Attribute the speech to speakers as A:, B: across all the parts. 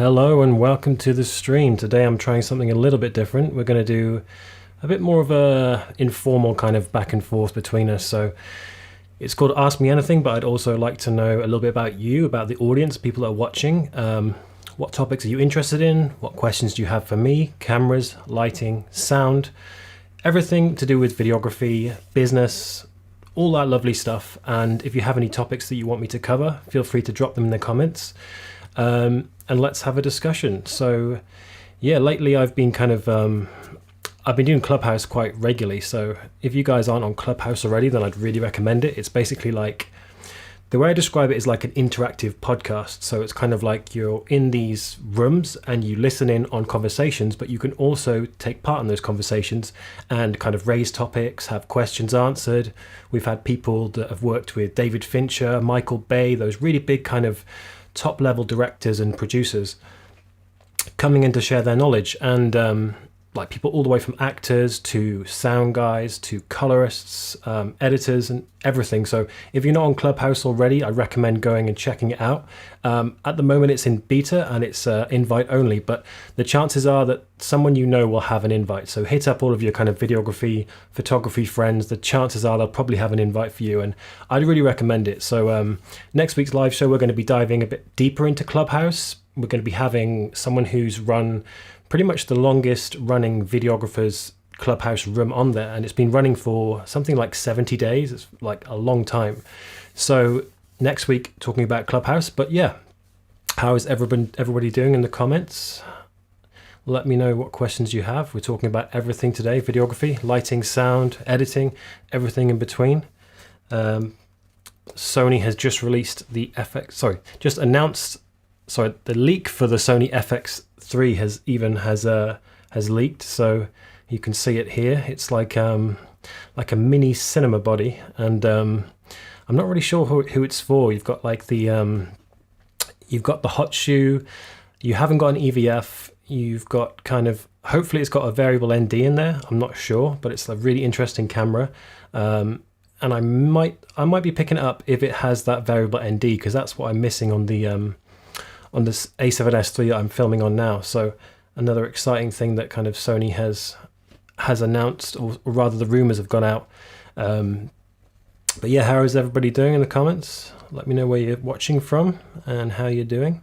A: Hello and welcome to the stream. Today I'm trying something a little bit different. We're going to do a bit more of a informal kind of back and forth between us. So it's called Ask Me Anything, but I'd also like to know a little bit about you, about the audience, people that are watching. What topics are you interested in? What questions do you have for me? Cameras, lighting, sound, everything to do with videography, business, all that lovely stuff. And if you have any topics that you want me to cover, feel free to drop them in the comments. And let's have a discussion. So yeah, lately I've been I've been doing Clubhouse quite regularly. So if you guys aren't on Clubhouse already, then I'd really recommend it. It's basically like, the way I describe it is like an interactive podcast. So it's kind of like you're in these rooms and you listen in on conversations, but you can also take part in those conversations and kind of raise topics, have questions answered. We've had people that have worked with David Fincher, Michael Bay, those really big kind of top level directors and producers coming in to share their knowledge, and like people all the way from actors to sound guys to colorists, editors and everything. So if you're not on Clubhouse already, I recommend going and checking it out. At the moment it's in beta and it's invite only, but the chances are that someone you know will have an invite. So hit up all of your kind of videography, photography friends. The chances are they'll probably have an invite for you, and I'd really recommend it. So next week's live show, we're going to be diving a bit deeper into Clubhouse. We're going to be having someone who's run pretty much the longest running videographers Clubhouse room on there, and it's been running for something like 70 days. It's like a long time. So next week talking about Clubhouse. But yeah, how is everybody doing in the comments? Let me know what questions you have. We're talking about everything today: videography, lighting, sound, editing, everything in between. Sony has just released the the leak for the Sony FX3 has leaked, so you can see it here. It's like a mini cinema body, and I'm not really sure who it's for. You've got like you've got the hot shoe, you haven't got an EVF, you've got hopefully it's got a variable ND in there. I'm not sure, but it's a really interesting camera. And I might be picking it up if it has that variable ND, because that's what I'm missing on this A7S III that I'm filming on now. So another exciting thing that kind of Sony has announced, or rather the rumors have gone out. But yeah, how is everybody doing in the comments? Let me know where you're watching from and how you're doing.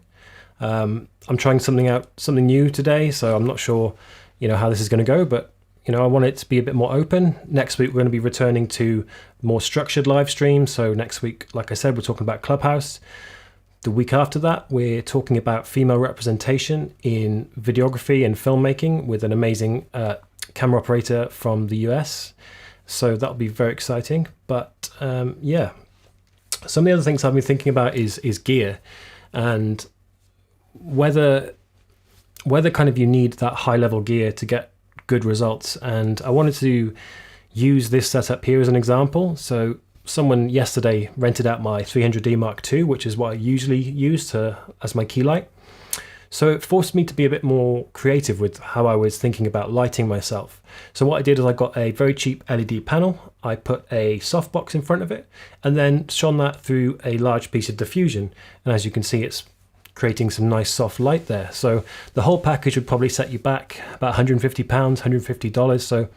A: I'm trying something new today, so I'm not sure, how this is going to go, but I want it to be a bit more open. Next week, we're going to be returning to more structured live streams. So next week, like I said, we're talking about Clubhouse. The week after that, we're talking about female representation in videography and filmmaking with an amazing camera operator from the US. So that'll be very exciting. But yeah, some of the other things I've been thinking about is gear, and whether kind of you need that high level gear to get good results. And I wanted to use this setup here as an example. So someone yesterday rented out my 300D Mark II, which is what I usually use as my key light. So it forced me to be a bit more creative with how I was thinking about lighting myself. So what I did is I got a very cheap LED panel, I put a softbox in front of it, and then shone that through a large piece of diffusion. And as you can see, it's creating some nice soft light there. So the whole package would probably set you back about £150, $150. So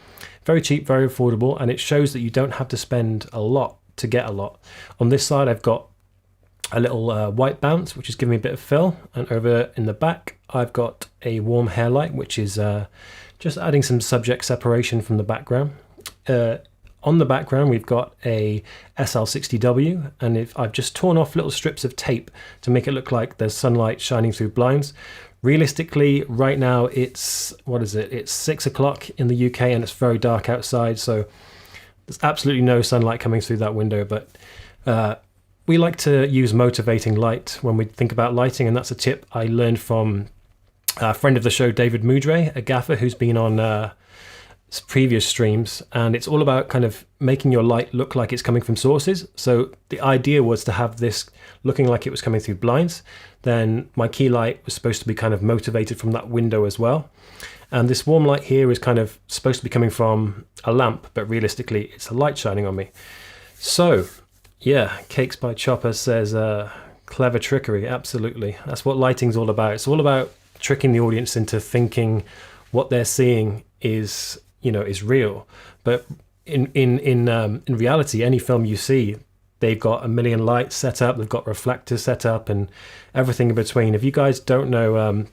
A: very cheap, very affordable, and it shows that you don't have to spend a lot to get a lot. On this side, I've got a little white bounce, which is giving me a bit of fill, and over in the back, I've got a warm hair light, which is just adding some subject separation from the background. On the background, we've got a SL60W, and I've just torn off little strips of tape to make it look like there's sunlight shining through blinds. Realistically, right now it's 6 o'clock in the UK and it's very dark outside, so there's absolutely no sunlight coming through that window. But we like to use motivating light when we think about lighting, and that's a tip I learned from a friend of the show, David Moudray, a gaffer who's been on previous streams, and it's all about kind of making your light look like it's coming from sources. So the idea was to have this looking like it was coming through blinds. Then my key light was supposed to be kind of motivated from that window as well. And this warm light here is kind of supposed to be coming from a lamp, but realistically it's a light shining on me. So yeah, Cakes by Chopper says Clever trickery, absolutely. That's what lighting's all about. It's all about tricking the audience into thinking what they're seeing is, is real. But in reality, any film you see, they've got a million lights set up, they've got reflectors set up, and everything in between. If you guys don't know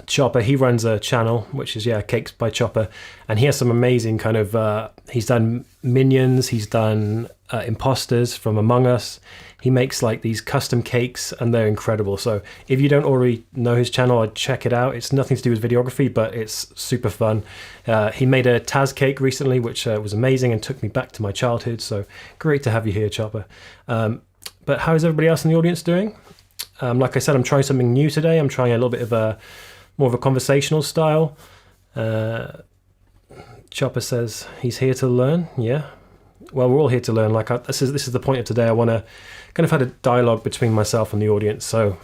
A: Chopper, he runs a channel which is Cakes by Chopper, and he has some amazing kind of he's done Minions, he's done Imposters from Among Us. He makes like these custom cakes and they're incredible. So if you don't already know his channel, I'd check it out. It's nothing to do with videography, but it's super fun. He made a Taz cake recently, which was amazing and took me back to my childhood. So great to have you here, Chopper. But how is everybody else in the audience doing? Like I said, I'm trying something new today. I'm trying a little bit of more of a conversational style. Chopper says he's here to learn. Yeah. Well, we're all here to learn. This is the point of today. I want to kind of have a dialogue between myself and the audience. So,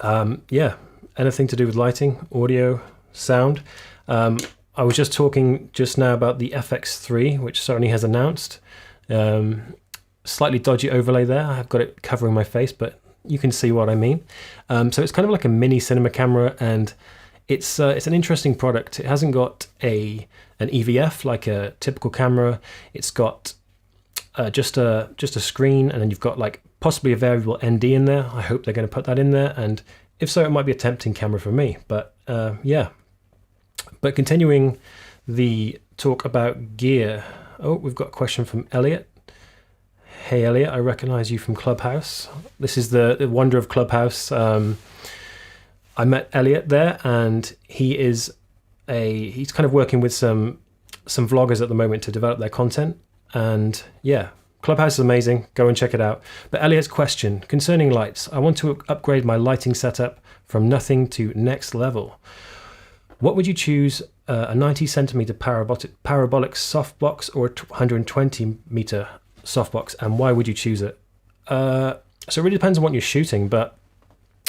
A: anything to do with lighting, audio, sound. I was just talking just now about the FX3, which Sony has announced. Slightly dodgy overlay there. I've got it covering my face, but you can see what I mean. So it's kind of like a mini cinema camera, and it's an interesting product. It hasn't got an EVF like a typical camera. It's got just a screen, and then you've got like possibly a variable ND in there. I hope they're going to put that in there, and if so, it might be a tempting camera for me. But But continuing the talk about gear. Oh, we've got a question from Elliot. Hey Elliot, I recognize you from Clubhouse. This is the wonder of Clubhouse. I met Elliot there, and he's kind of working with some vloggers at the moment to develop their content. And Clubhouse is amazing. Go and check it out. But Elliot's question concerning lights: I want to upgrade my lighting setup from nothing to next level. What would you choose? A 90 centimeter parabolic softbox or a 120 meter softbox, and why would you choose it? So it really depends on what you're shooting, but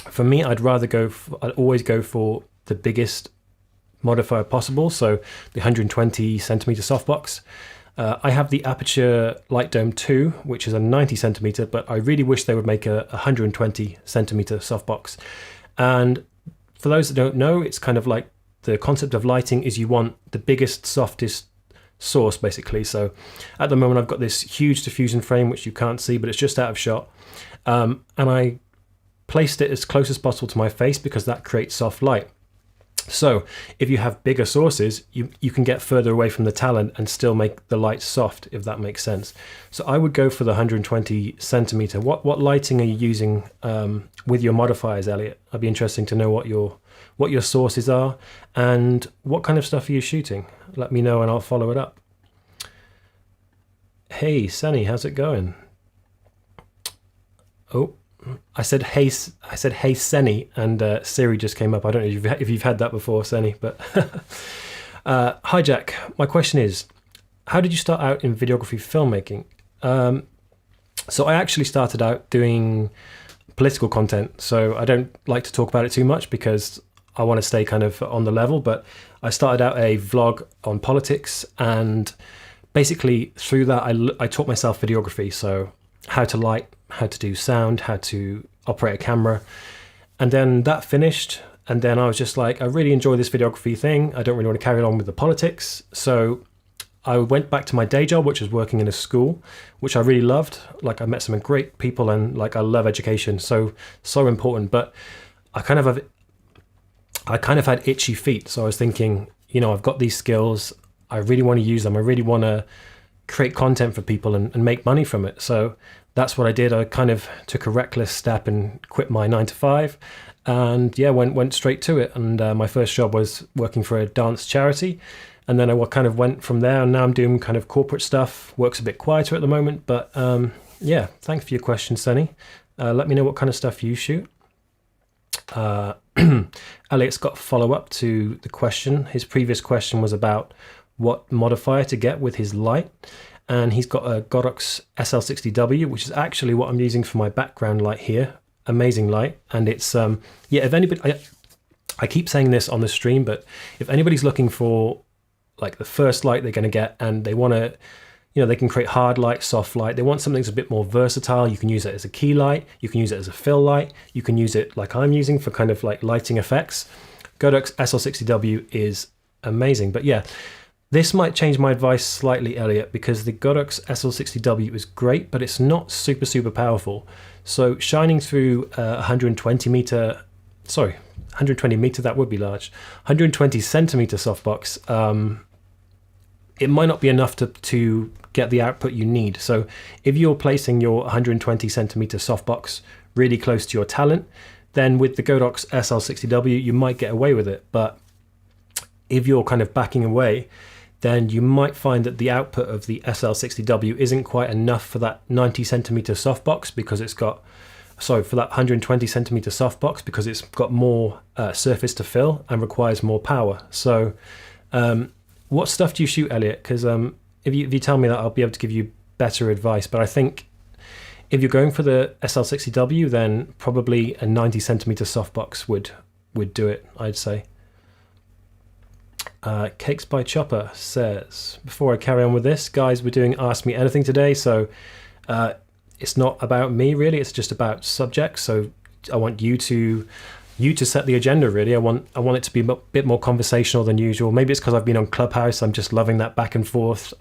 A: for me, I'd always go for the biggest modifier possible, so the 120 centimeter softbox. I have the Aperture Light Dome 2, which is a 90 centimeter, but I really wish they would make a 120 centimeter softbox. And for those that don't know, it's kind of like the concept of lighting is you want the biggest, softest source, basically. So at the moment, I've got this huge diffusion frame, which you can't see, but it's just out of shot. And I placed it as close as possible to my face because that creates soft light. So if you have bigger sources, you can get further away from the talent and still make the light soft, if that makes sense. So I would go for the 120 centimeter. What lighting are you using with your modifiers, Elliot? I'd be interesting to know what your sources are and what kind of stuff are you shooting. Let me know and I'll follow it up. Hey, Sunny, how's it going? Oh, I said hey, Senny, and Siri just came up. I don't know if you've had that before, Senny, but hi, Jack. My question is, how did you start out in videography filmmaking? So I actually started out doing political content, so I don't like to talk about it too much because I want to stay kind of on the level, but I started out a vlog on politics, and basically through that I taught myself videography, so how to light, how to do sound, how to operate a camera. And then that finished, and then I was just like, I really enjoy this videography thing. I don't really want to carry on with the politics. So I went back to my day job, which was working in a school, which I really loved. Like I met some great people, and like I love education, so important. But I kind of had itchy feet. So I was thinking, I've got these skills. I really want to use them. I really want to create content for people and make money from it. So that's what I did. I kind of took a reckless step and quit my 9-to-5, and went straight to it. And my first job was working for a dance charity, and then I kind of went from there. And now I'm doing kind of corporate stuff. Work's a bit quieter at the moment, but thanks for your question, Sunny. Let me know what kind of stuff you shoot. Elliot's got a follow-up to the question. His previous question was about what modifier to get with his light, and he's got a Godox SL60W, which is actually what I'm using for my background light here. Amazing light. And it's if anybody, I keep saying this on the stream, but if anybody's looking for like the first light they're going to get and they want to they can create hard light, soft light. They want something that's a bit more versatile. You can use it as a key light. You can use it as a fill light. You can use it like I'm using for kind of like lighting effects. Godox SL60W is amazing. But yeah, this might change my advice slightly, Elliot, because the Godox SL60W is great, but it's not super, super powerful. So shining through 120 meter, that would be large, 120 centimeter softbox, it might not be enough to get the output you need. So if you're placing your 120 centimeter softbox really close to your talent, then with the Godox SL60W, you might get away with it. But if you're kind of backing away, then you might find that the output of the SL60W isn't quite enough for that 90 centimeter softbox because it's got, for that 120 centimeter softbox because it's got more surface to fill and requires more power. So what stuff do you shoot, Elliot? Because if you tell me that, I'll be able to give you better advice. But I think if you're going for the SL60W, then probably a 90 centimeter softbox would do it, I'd say. Cakes by Chopper says, before I carry on with this, guys, we're doing Ask Me Anything today, so it's not about me really, it's just about subjects. So I want you to set the agenda really. I want it to be a bit more conversational than usual. Maybe it's because I've been on Clubhouse, I'm just loving that back and forth.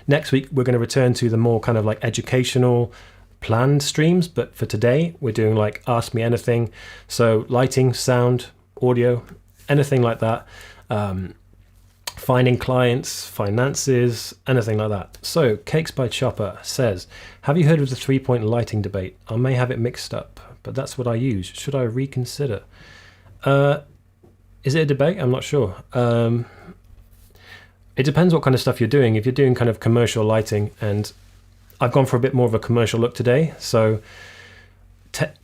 A: Next week we're going to return to the more kind of like educational planned streams, but for today we're doing like Ask Me Anything. So lighting, sound, audio, anything like that. Finding clients, finances, anything like that. So Cakes by Chopper says, have you heard of the 3-point lighting debate? I may have it mixed up, but that's what I use. Should I reconsider? Is it a debate? I'm not sure. It depends what kind of stuff you're doing. If you're doing kind of commercial lighting, and I've gone for a bit more of a commercial look today. So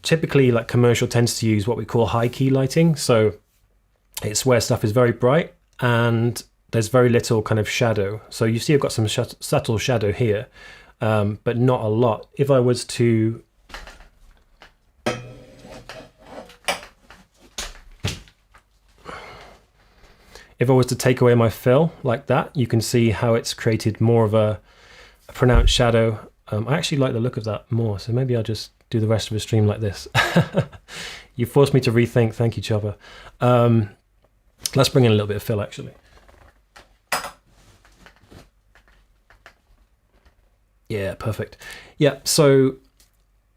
A: typically like commercial tends to use what we call high key lighting. So it's where stuff is very bright and there's very little kind of shadow. So you see I've got some subtle shadow here, but not a lot. If I was to take away my fill like that, you can see how it's created more of a pronounced shadow. I actually like the look of that more, so maybe I'll just do the rest of the stream like this. You forced me to rethink. Thank you, Chopper. Let's bring in a little bit of fill, actually. Yeah, perfect. Yeah, so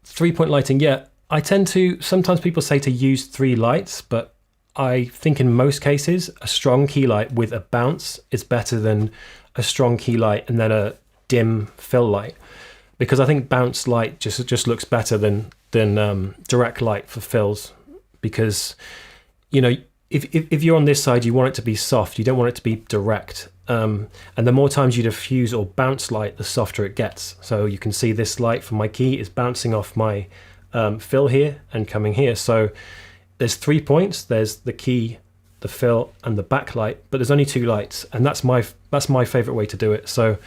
A: 3-point lighting. Yeah, I tend to, sometimes people say to use 3 lights, but I think in most cases, a strong key light with a bounce is better than a strong key light and then a dim fill light. Because I think bounce light just looks better than direct light for fills. Because, if you're on this side, you want it to be soft. You don't want it to be direct. And the more times you diffuse or bounce light, the softer it gets. So you can see this light from my key is bouncing off my fill here and coming here. So there's 3 points. There's the key, the fill, and the backlight. But there's only 2 lights, and that's my favorite way to do it. So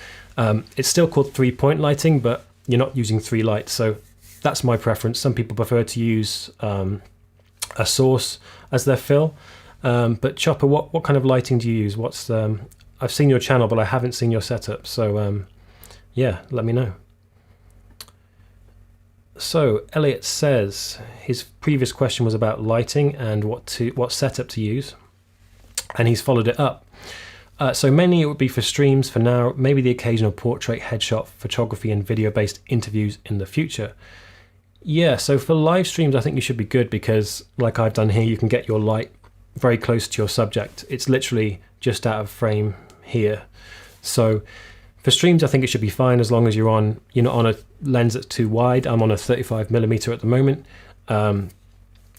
A: it's still called 3-point lighting, but you're not using 3 lights. So that's my preference. Some people prefer to use a source as their fill. But Chopper, what kind of lighting do you use? I've seen your channel, but I haven't seen your setup. So yeah, let me know. So Elliot says his previous question was about lighting and what setup to use, and he's followed it up. So mainly it would be for streams for now, maybe the occasional portrait, headshot, photography, and video-based interviews in the future. Yeah, so for live streams, I think you should be good because, like I've done here, you can get your light very close to your subject. It's literally just out of frame here. So for streams, I think it should be fine as long as you're not on a lens that's too wide. I'm on a 35mm at the moment.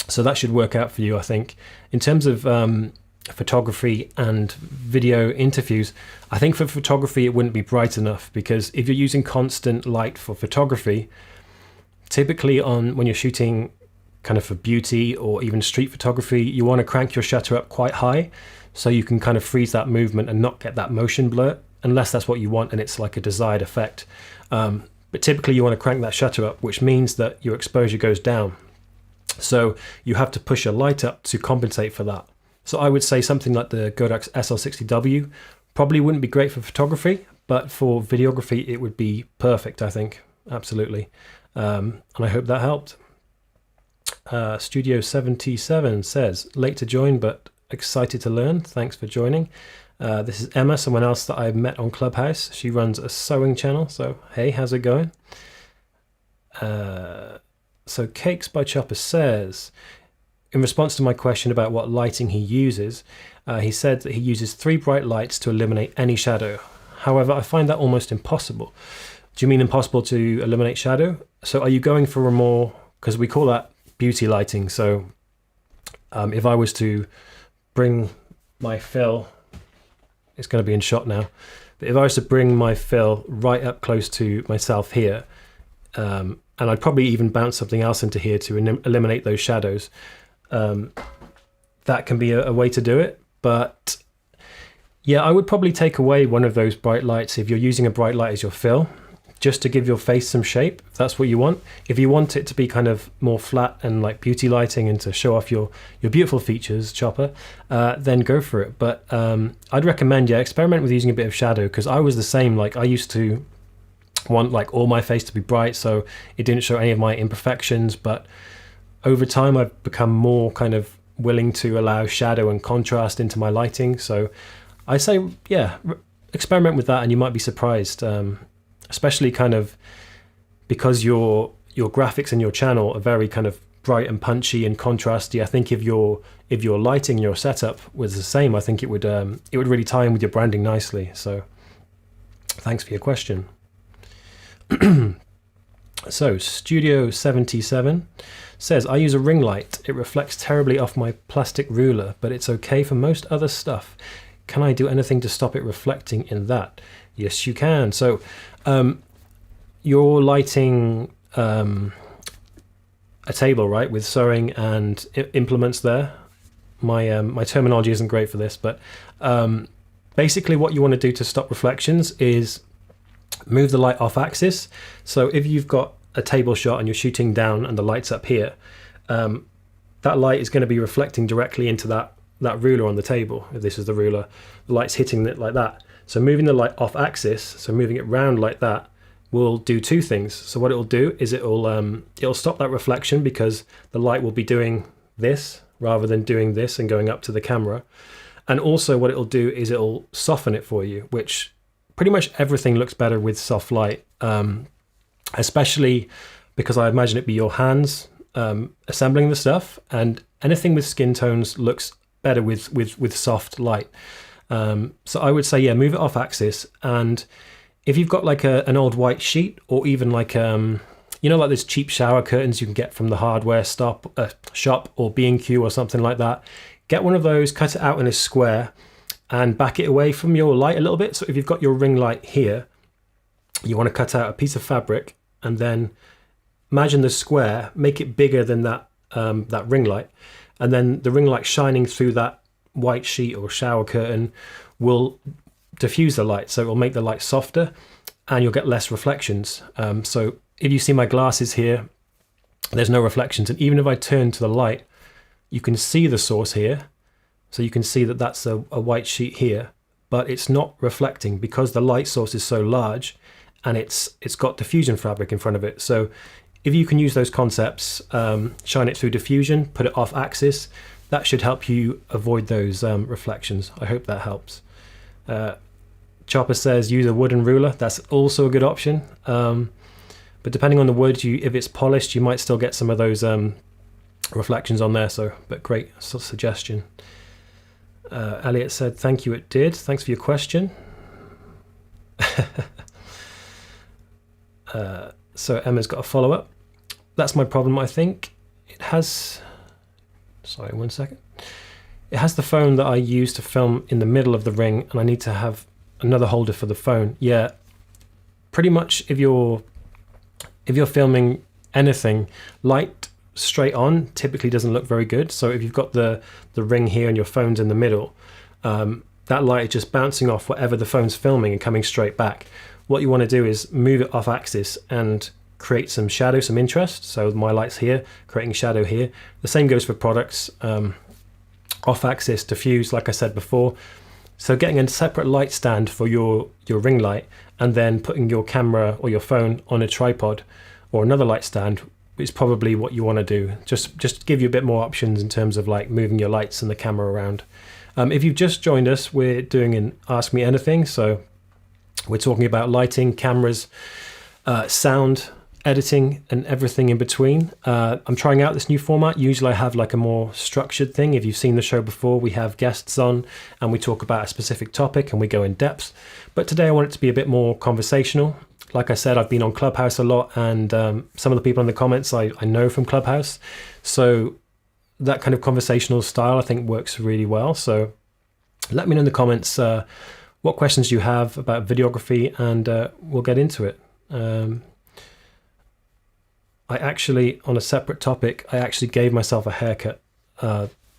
A: So that should work out for you, I think. In terms of photography and video interviews, I think for photography, it wouldn't be bright enough because if you're using constant light for photography, typically when you're shooting kind of for beauty or even street photography, you want to crank your shutter up quite high so you can kind of freeze that movement and not get that motion blur, unless that's what you want and it's like a desired effect. But typically you want to crank that shutter up, which means that your exposure goes down. So you have to push your light up to compensate for that. So I would say something like the Godox SL60W probably wouldn't be great for photography, but for videography, it would be perfect, I think. Absolutely. And I hope that helped. Studio 77 says, late to join, but excited to learn. Thanks for joining. This is Emma, someone else that I met on Clubhouse. She runs a sewing channel. So, hey, how's it going? So Cakes by Chopper says, in response to my question about what lighting he uses, he said that he uses 3 bright lights to eliminate any shadow. However, I find that almost impossible. Do you mean impossible to eliminate shadow? So are you going for a more, because we call that beauty lighting. So if I was to bring my fill, it's going to be in shot now, but if I was to bring my fill right up close to myself here, and I'd probably even bounce something else into here to eliminate those shadows, that can be a way to do it. But yeah, I would probably take away one of those bright lights if you're using a bright light as your fill, just to give your face some shape, if that's what you want. If you want it to be kind of more flat and like beauty lighting and to show off your beautiful features, Chopper, then go for it. But I'd recommend, yeah, experiment with using a bit of shadow, because I was the same. Like, I used to want like all my face to be bright so it didn't show any of my imperfections, but over time I've become more kind of willing to allow shadow and contrast into my lighting. So I say, yeah, experiment with that and you might be surprised, especially kind of because your graphics in your channel are very kind of bright and punchy and contrasty. I think if your lighting and your setup was the same, I think it would really tie in with your branding nicely. So thanks for your question. So Studio 77 says, I use a ring light. It reflects terribly off my plastic ruler, but it's okay for most other stuff. Can I do anything to stop it reflecting in that? Yes, you can. So you're lighting a table, right, with sewing and implements there. My terminology isn't great for this, but basically what you want to do to stop reflections is move the light off axis. So if you've got a table shot and you're shooting down and the light's up here, that light is going to be reflecting directly into that ruler on the table. If this is the ruler, the light's hitting it like that. So moving the light off axis, so moving it round like that, will do 2 things. So what it'll do is it'll stop that reflection, because the light will be doing this rather than doing this and going up to the camera. And also what it'll do is it'll soften it for you, which pretty much everything looks better with soft light, especially because I imagine it'd be your hands assembling the stuff, and anything with skin tones looks better with soft light. So I would say, yeah, move it off axis. And if you've got like an old white sheet, or even like like those cheap shower curtains you can get from the hardware shop or B&Q or something like that, get one of those, cut it out in a square and back it away from your light a little bit. So if you've got your ring light here, you want to cut out a piece of fabric and then imagine the square, make it bigger than that ring light, and then the ring light shining through that white sheet or shower curtain will diffuse the light, so it will make the light softer and you'll get less reflections. So if you see my glasses here, there's no reflections, and even if I turn to the light, you can see the source here. So you can see that that's a white sheet here, but it's not reflecting because the light source is so large and it's got diffusion fabric in front of it. So if you can use those concepts, shine it through diffusion, put it off axis, that should help you avoid those reflections. I hope that helps. Chopper says use a wooden ruler. That's also a good option. But depending on the wood, if it's polished, you might still get some of those reflections on there. But great suggestion. Elliot said, thank you, it did. Thanks for your question. So Emma's got a follow-up. That's my problem, I think. It has... Sorry, 1 second. It has the phone that I use to film in the middle of the ring, and I need to have another holder for the phone. Yeah, pretty much if you're filming anything, light straight on typically doesn't look very good. So if you've got the ring here and your phone's in the middle, that light is just bouncing off whatever the phone's filming and coming straight back. What you want to do is move it off axis and create some shadow, some interest. So my light's here, creating shadow here. The same goes for products. Off axis, diffuse, like I said before. So getting a separate light stand for your ring light, and then putting your camera or your phone on a tripod or another light stand is probably what you want to do. Just give you a bit more options in terms of like moving your lights and the camera around. If you've just joined us, we're doing an Ask Me Anything. So we're talking about lighting, cameras, sound, editing, and everything in between. I'm trying out this new format. Usually I have like a more structured thing. If you've seen the show before, we have guests on and we talk about a specific topic and we go in depth. But today I want it to be a bit more conversational. Like I said, I've been on Clubhouse a lot, and some of the people in the comments I know from Clubhouse. So that kind of conversational style I think works really well. So let me know in the comments what questions you have about videography, and we'll get into it. I actually, on a separate topic, I actually gave myself a haircut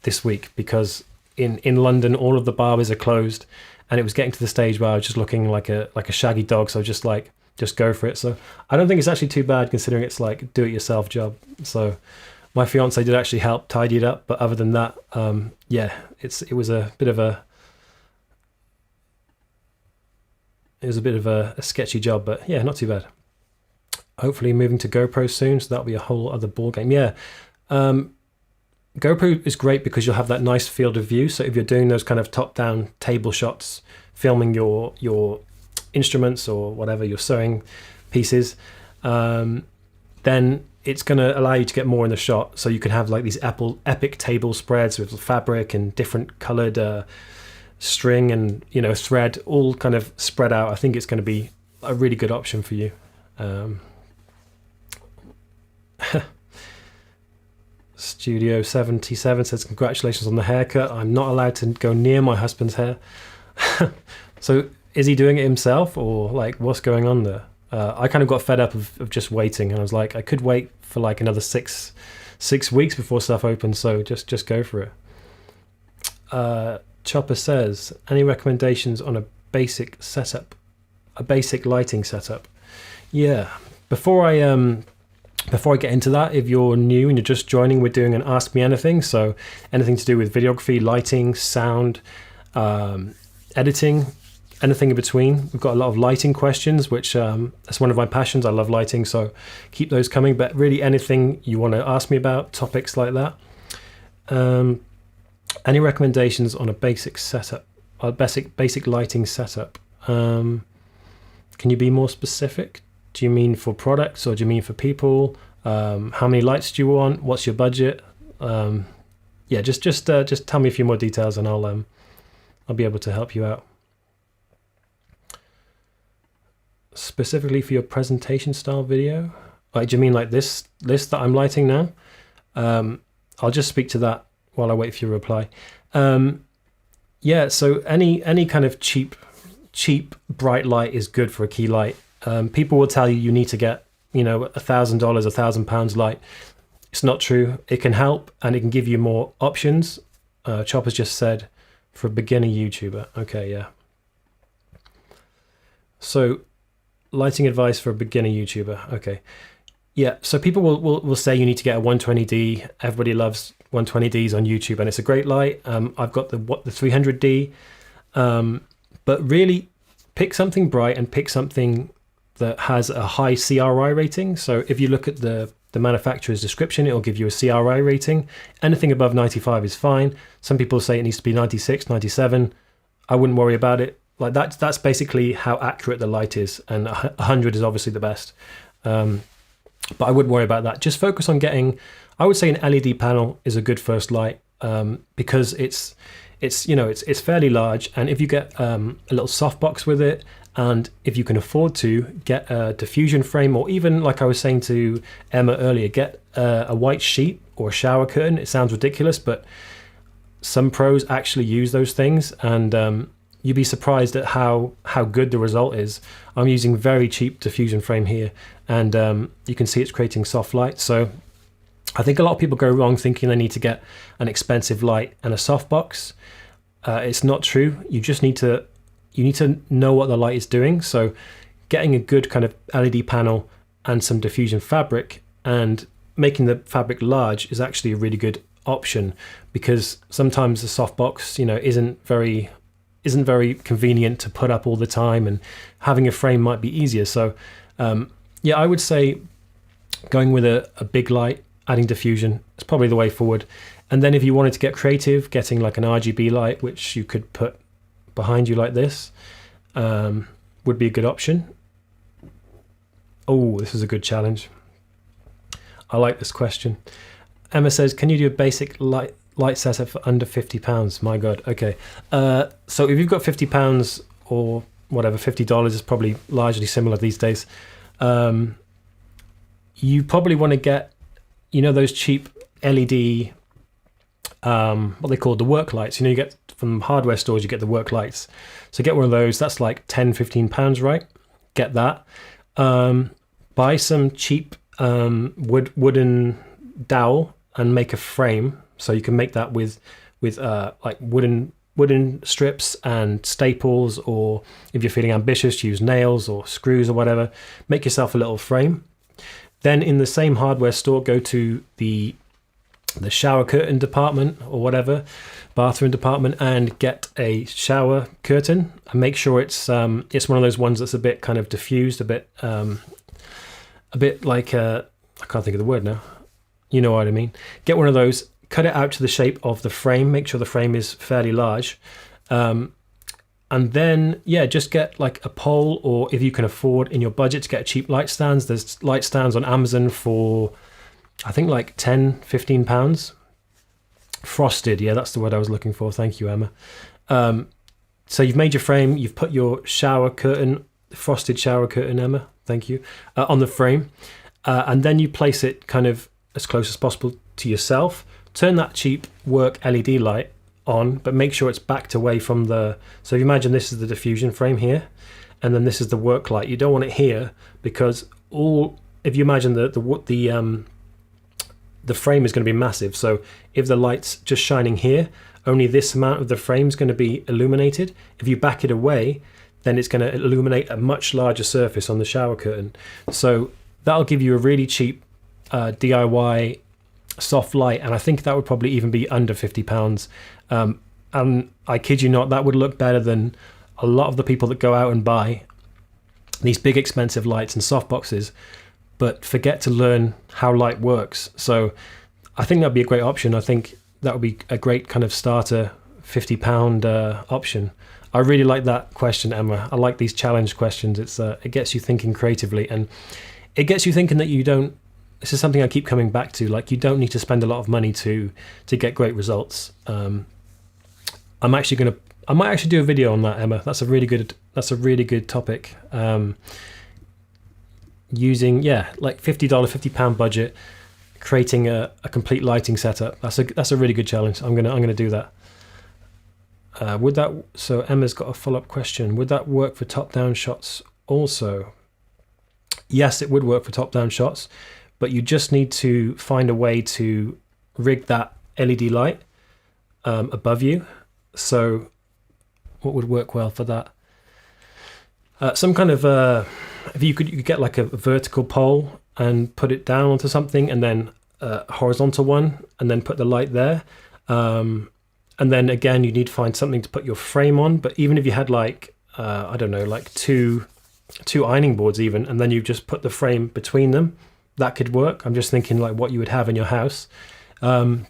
A: this week because in London all of the barbers are closed, and it was getting to the stage where I was just looking like a shaggy dog. So I was just like, just go for it. So I don't think it's actually too bad considering it's like do-it-yourself job. So my fiance did actually help tidy it up, but other than that, yeah, it was a bit of a sketchy job, but yeah, not too bad. Hopefully moving to GoPro soon, so that'll be a whole other ball game. Yeah, GoPro is great because you'll have that nice field of view. So if you're doing those kind of top-down table shots, filming your instruments or whatever, your sewing pieces, then it's going to allow you to get more in the shot. So you can have like these epic table spreads with fabric and different colored string and thread, all kind of spread out. I think it's going to be a really good option for you. Studio 77 says congratulations on the haircut. I'm not allowed to go near my husband's hair. So is he doing it himself, or like what's going on there? I kind of got fed up of just waiting, and I was like, I could wait for like another six weeks before stuff opens, so just go for it. Chopper says, any recommendations on a basic lighting setup? Yeah, before I get into that, if you're new and you're just joining, we're doing an Ask Me Anything, so anything to do with videography, lighting, sound, editing, anything in between. We've got a lot of lighting questions, which that's one of my passions. I love lighting, so keep those coming. But really anything you want to ask me about, topics like that. Any recommendations on a basic setup, a basic lighting setup? Can you be more specific? Do you mean for products, or do you mean for people? How many lights do you want? What's your budget? Yeah, just tell me a few more details, and I'll be able to help you out. Specifically for your presentation style video, like, do you mean like this list that I'm lighting now? I'll just speak to that while I wait for your reply. Yeah, so any kind of cheap bright light is good for a key light. People will tell you need to get $1,000, £1,000 light. It's not true. It can help, and it can give you more options. Chopper's just said for a beginner YouTuber. Okay, yeah. So lighting advice for a beginner YouTuber. Okay. Yeah, so people will say you need to get a 120D. Everybody loves 120Ds on YouTube, and it's a great light. I've got the 300D. But really pick something bright and pick something that has a high CRI rating. So if you look at the manufacturer's description, it'll give you a CRI rating. Anything above 95 is fine. Some people say it needs to be 96, 97. I wouldn't worry about it. Like that's basically how accurate the light is, and 100 is obviously the best. But I wouldn't worry about that. Just focus on getting, I would say an LED panel is a good first light, because it's fairly large, and if you get a little softbox with it, and if you can afford to get a diffusion frame, or even like I was saying to Emma earlier, get a white sheet or a shower curtain. It sounds ridiculous, but some pros actually use those things, and you'd be surprised at how good the result is. I'm using very cheap diffusion frame here, and you can see it's creating soft light. So I think a lot of people go wrong thinking they need to get an expensive light and a softbox. It's not true. You just need to know what the light is doing. So getting a good kind of LED panel and some diffusion fabric, and making the fabric large, is actually a really good option, because sometimes the softbox isn't very isn't very convenient to put up all the time, and having a frame might be easier. So yeah, I would say going with a big light, adding diffusion is probably the way forward. And then if you wanted to get creative, getting like an RGB light, which you could put behind you like this, would be a good option. Oh, this is a good challenge. I like this question. Emma says, can you do a basic light setup for under £50? My God. Okay. So if you've got £50 or whatever, $50 is probably largely similar these days. You probably want to get, you know, those cheap LED, what they call the work lights. You know, you get from hardware stores, you get the work lights. So get one of those. That's like £10-15, right? Get that. Buy some cheap wooden dowel and make a frame. So you can make that with like wooden strips and staples, or if you're feeling ambitious, use nails or screws or whatever. Make yourself a little frame. Then in the same hardware store, go to the shower curtain department or whatever, bathroom department, and get a shower curtain, and make sure it's one of those ones that's a bit kind of diffused, a bit like I can't think of the word now. You know what I mean. Get one of those, cut it out to the shape of the frame, make sure the frame is fairly large, and then yeah, just get like a pole, or if you can afford in your budget to get cheap light stands. There's light stands on Amazon for I think like £10-15. Frosted, yeah, that's the word I was looking for. Thank you, Emma. So you've made your frame, you've put your shower curtain, frosted shower curtain, Emma, thank you, on the frame, and then you place it kind of as close as possible to yourself. Turn that cheap work LED light on, but make sure it's backed away from the, so if you imagine this is the diffusion frame here, and then this is the work light. You don't want it here, because if you imagine the frame is going to be massive. So if the light's just shining here, only this amount of the frame is going to be illuminated. If you back it away, then it's going to illuminate a much larger surface on the shower curtain. So that'll give you a really cheap DIY soft light, and I think that would probably even be under £50. And I kid you not, that would look better than a lot of the people that go out and buy these big expensive lights and soft boxes, but forget to learn how light works. So I think that'd be a great option. I think that would be a great kind of starter £50 option. I really like that question, Emma. I like these challenge questions. It gets you thinking creatively, and it gets you thinking that you don't, this is something I keep coming back to, like you don't need to spend a lot of money to get great results. I might actually do a video on that, Emma. That's a really good topic. Using like £50 budget, creating a complete lighting setup. That's a really good challenge. I'm gonna do that. So Emma's got a follow-up question. Would that work for top-down shots also? Yes, it would work for top-down shots, but you just need to find a way to rig that LED light above you. So what would work well for that? Some kind of if you could get like a vertical pole and put it down onto something, and then a horizontal one, and then put the light there. And then again, you need to find something to put your frame on. But even if you had like I don't know, like two ironing boards even, and then you just put the frame between them, that could work. I'm just thinking like what you would have in your house. And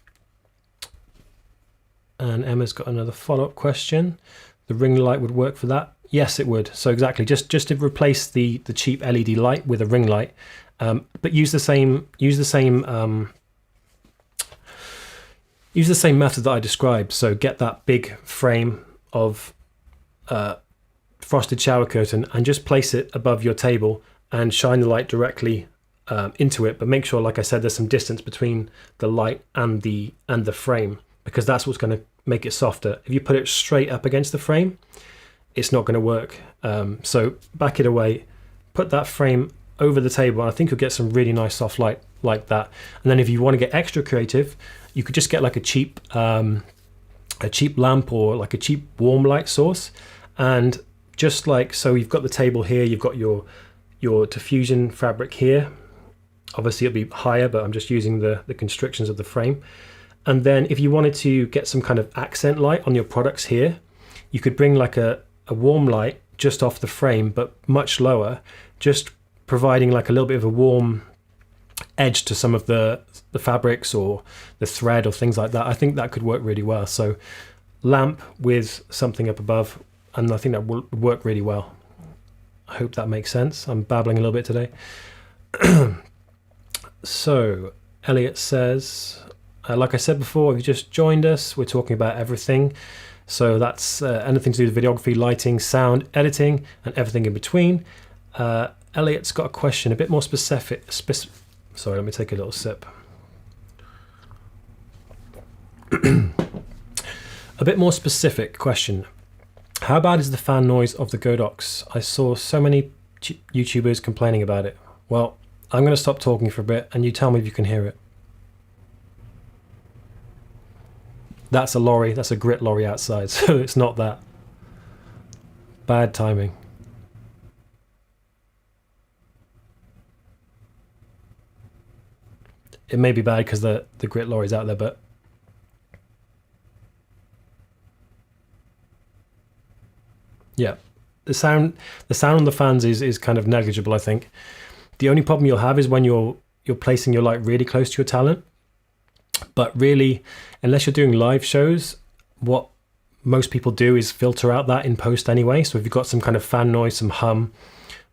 A: Emma's got another follow-up question. The ring light would work for that? Yes, it would. So exactly, just to replace the cheap LED light with a ring light, but use the same method that I described. So get that big frame of frosted shower curtain and just place it above your table and shine the light directly into it. But make sure, like I said, there's some distance between the light and the frame, because that's what's going to make it softer. If you put it straight up against the frame, it's not going to work. So back it away, put that frame over the table, and I think you'll get some really nice soft light like that. And then if you want to get extra creative, you could just get like a cheap lamp or like a cheap warm light source, and just like so, you've got the table here, you've got your diffusion fabric here. Obviously it'll be higher, but I'm just using the constrictions of the frame. And then if you wanted to get some kind of accent light on your products here, you could bring like a warm light just off the frame, but much lower, just providing like a little bit of a warm edge to some of the fabrics or the thread or things like that. I think that could work really well. So lamp with something up above, and I think that will work really well. I hope that makes sense. I'm babbling a little bit today. So Elliot says, like I said before, if you just joined us, we're talking about everything. So that's anything to do with videography, lighting, sound, editing, and everything in between. Elliot's got a question, a bit more specific. Sorry, let me take a little sip. A bit more specific question. How bad is the fan noise of the Godox? I saw so many YouTubers complaining about it. Well, I'm going to stop talking for a bit and you tell me if you can hear it. That's a lorry, that's a grit lorry outside, so it's not that. Bad timing. It may be bad because the grit lorry's out there, but yeah, the sound on the fans is kind of negligible, I think. The only problem you'll have is when you're placing your light really close to your talent. But really, unless you're doing live shows, what most people do is filter out that in post anyway. So if you've got some kind of fan noise, some hum,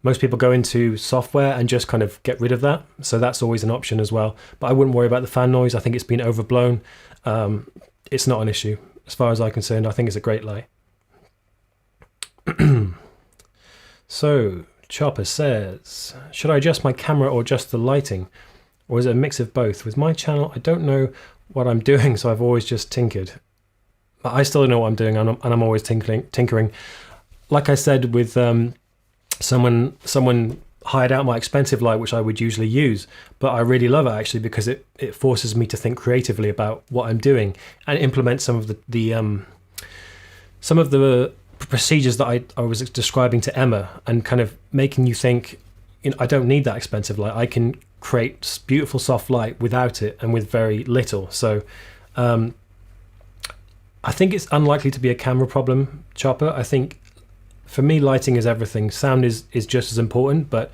A: most people go into software and just kind of get rid of that. So that's always an option as well. But I wouldn't worry about the fan noise. I think it's been overblown. It's not an issue as far as I'm concerned. I think it's a great light. So Chopper says, should I adjust my camera or just the lighting? Or is it a mix of both? With my channel, I don't know what I'm doing, so I've always just tinkered. But I still don't know what I'm doing, and I'm always tinkering. Like I said, with someone hired out my expensive light, which I would usually use, but I really love it actually because it forces me to think creatively about what I'm doing and implement some of the procedures that I was describing to Emma, and kind of making you think, I don't need that expensive light. I can create beautiful soft light without it and with very little. So I think it's unlikely to be a camera problem, Chopper. I think for me, lighting is everything. Sound is just as important, but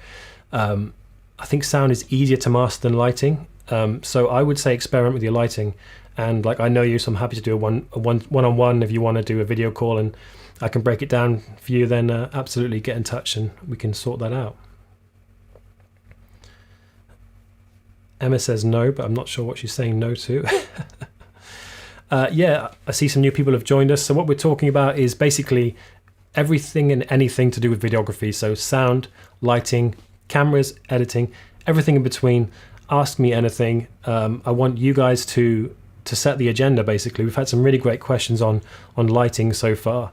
A: I think sound is easier to master than lighting. So I would say experiment with your lighting. And like, I know you, so I'm happy to do a one-on-one if you want to do a video call and I can break it down for you, then absolutely get in touch and we can sort that out. Emma says no, but I'm not sure what she's saying no to. Yeah, I see some new people have joined us. So what we're talking about is basically everything and anything to do with videography. So sound, lighting, cameras, editing, everything in between. Ask me anything. I want you guys to set the agenda, basically. We've had some really great questions on lighting so far.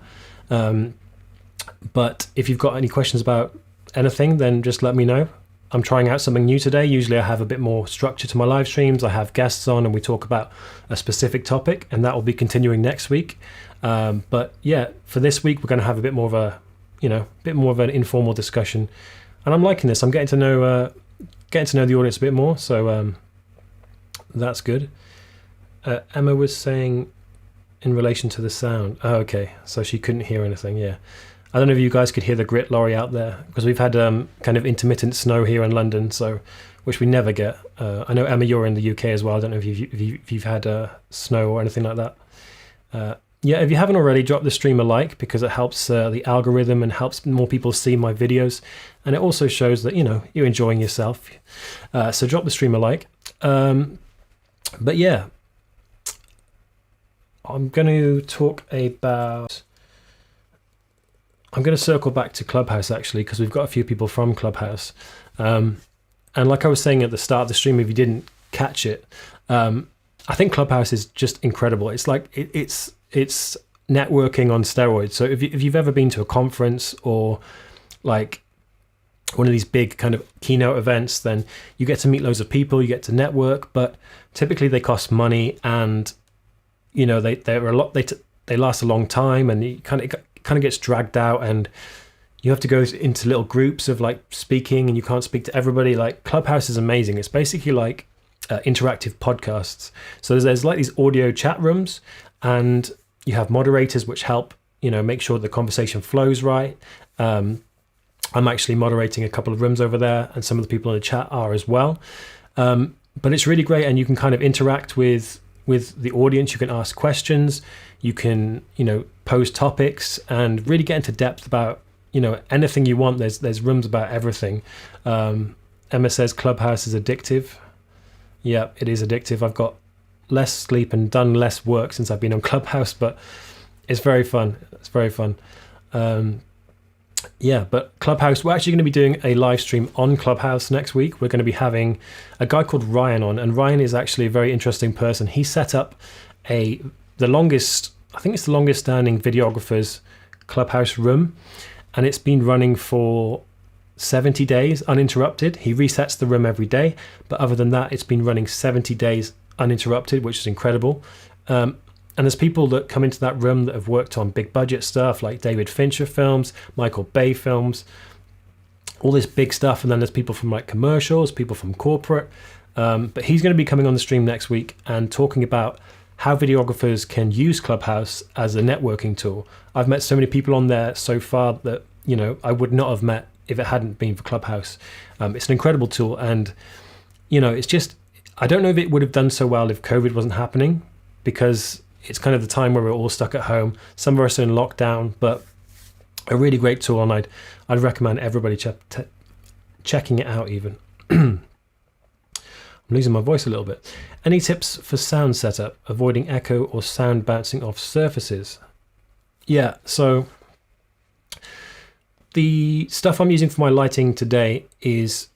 A: But if you've got any questions about anything, then just let me know. I'm trying out something new today. Usually I have a bit more structure to my live streams. I have guests on and we talk about a specific topic, and that will be continuing next week. But yeah, for this week, we're going to have a bit more of an informal discussion. And I'm liking this. I'm getting to know the audience a bit more. So that's good. Emma was saying in relation to the sound. Oh, okay. So she couldn't hear anything. Yeah. I don't know if you guys could hear the grit lorry out there, because we've had kind of intermittent snow here in London, so which we never get. I know, Emma, you're in the UK as well. I don't know if you've had snow or anything like that. Yeah, if you haven't already, drop the stream a like, because it helps the algorithm and helps more people see my videos. And it also shows that, you're enjoying yourself. So drop the stream a like. But yeah, I'm going to talk about... I'm going to circle back to Clubhouse, actually, because we've got a few people from Clubhouse. And like I was saying at the start of the stream, if you didn't catch it, I think Clubhouse is just incredible. It's like it's networking on steroids. So if you've ever been to a conference or like one of these big kind of keynote events, then you get to meet loads of people, you get to network, but typically they cost money, and they last a long time, and you kind of gets dragged out, and you have to go into little groups of like speaking, and you can't speak to everybody. Like, Clubhouse is amazing. It's basically like interactive podcasts. So there's like these audio chat rooms, and you have moderators which help make sure the conversation flows right. I'm actually moderating a couple of rooms over there, and some of the people in the chat are as well. But it's really great, and you can kind of interact with the audience. You can ask questions, you can pose topics, and really get into depth about anything you want. There's rooms about everything. Emma says Clubhouse is addictive. Yeah, it is addictive. I've got less sleep and done less work since I've been on Clubhouse, but it's very fun. It's very fun. But Clubhouse, we're actually going to be doing a live stream on Clubhouse next week. We're going to be having a guy called Ryan on, and Ryan is actually a very interesting person. He set up the longest standing videographers Clubhouse room, and it's been running for 70 days uninterrupted. He resets the room every day, but other than that, it's been running 70 days uninterrupted, which is incredible. And there's people that come into that room that have worked on big budget stuff like David Fincher films, Michael Bay films, all this big stuff. And then there's people from like commercials, people from corporate. But he's going to be coming on the stream next week and talking about how videographers can use Clubhouse as a networking tool. I've met so many people on there so far that, I would not have met if it hadn't been for Clubhouse. It's an incredible tool. And, it's just, I don't know if it would have done so well if COVID wasn't happening, because it's kind of the time where we're all stuck at home. Some of us are in lockdown, but a really great tool, and I'd recommend everybody checking it out even. I'm losing my voice a little bit. Any tips for sound setup, avoiding echo or sound bouncing off surfaces? Yeah, so the stuff I'm using for my lighting today is